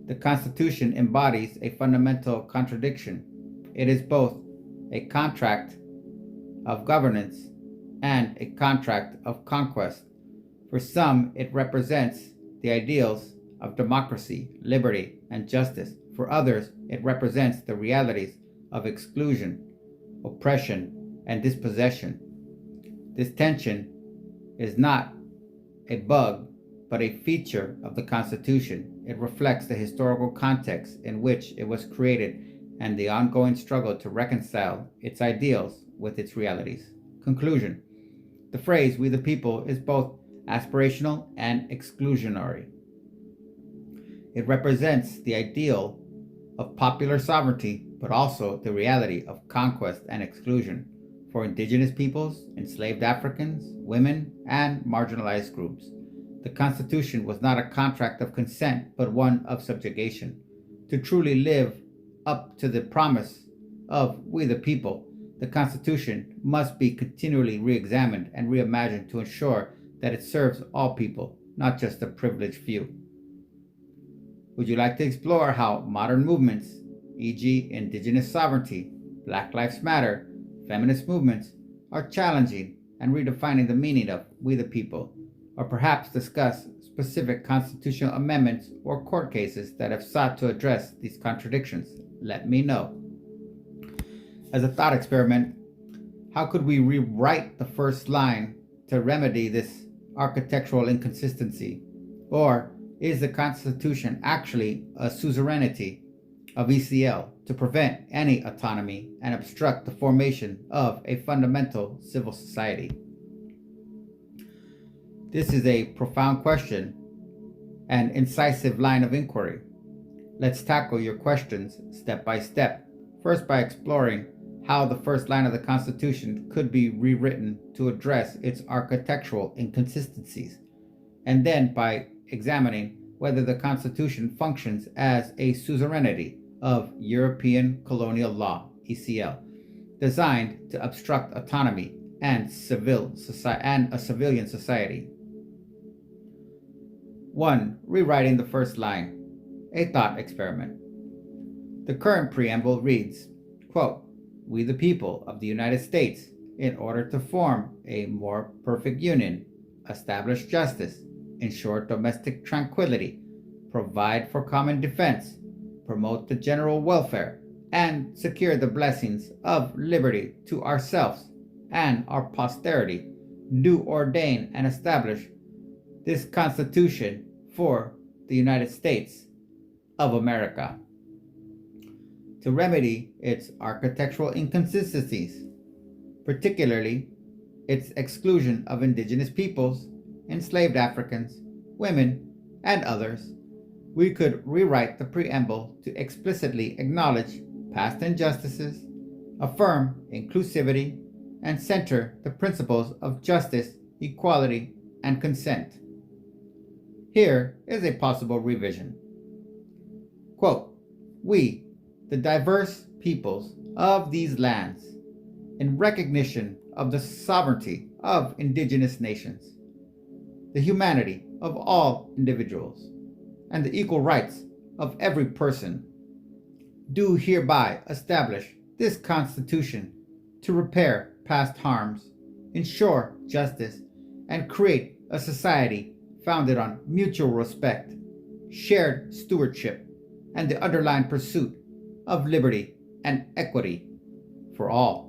The Constitution embodies a fundamental contradiction. It is both a contract of governance and a contract of conquest. For some, it represents the ideals of democracy, liberty, and justice. For others, it represents the realities of exclusion, oppression, and dispossession. This tension is not a bug, but a feature of the Constitution. It reflects the historical context in which it was created and the ongoing struggle to reconcile its ideals with its realities. Conclusion. The phrase, "we the people," is both aspirational and exclusionary. It represents the ideal of popular sovereignty, but also the reality of conquest and exclusion for indigenous peoples, enslaved Africans, women, and marginalized groups. The Constitution was not a contract of consent, but one of subjugation. To truly live up to the promise of "we the people," the Constitution must be continually re-examined and reimagined to ensure that it serves all people, not just a privileged few. Would you like to explore how modern movements, e.g. Indigenous sovereignty, Black Lives Matter, feminist movements, are challenging and redefining the meaning of "we the people," or perhaps discuss specific constitutional amendments or court cases that have sought to address these contradictions? Let me know. As a thought experiment, how could we rewrite the first line to remedy this architectural inconsistency? Or is the Constitution actually a suzerainty of ECL to prevent any autonomy and obstruct the formation of a fundamental civil society? This is a profound question and incisive line of inquiry. Let's tackle your questions step by step. First, by exploring how the first line of the Constitution could be rewritten to address its architectural inconsistencies, and then by examining whether the Constitution functions as a suzerainty of European colonial law, ECL, designed to obstruct autonomy and a civilian society. 1. Rewriting the first line. A thought experiment. The current preamble reads, quote, "We the people of the United States, in order to form a more perfect union, establish justice, ensure domestic tranquility, provide for common defense, promote the general welfare, and secure the blessings of liberty to ourselves and our posterity, do ordain and establish this Constitution for the United States of America." To remedy its architectural inconsistencies, particularly its exclusion of indigenous peoples, enslaved Africans, women, and others, we could rewrite the preamble to explicitly acknowledge past injustices, affirm inclusivity, and center the principles of justice, equality, and consent. Here is a possible revision. Quote, "We, the diverse peoples of these lands, in recognition of the sovereignty of indigenous nations, the humanity of all individuals, and the equal rights of every person, do hereby establish this Constitution to repair past harms, ensure justice, and create a society founded on mutual respect, shared stewardship, and the underlying pursuit of liberty and equity for all."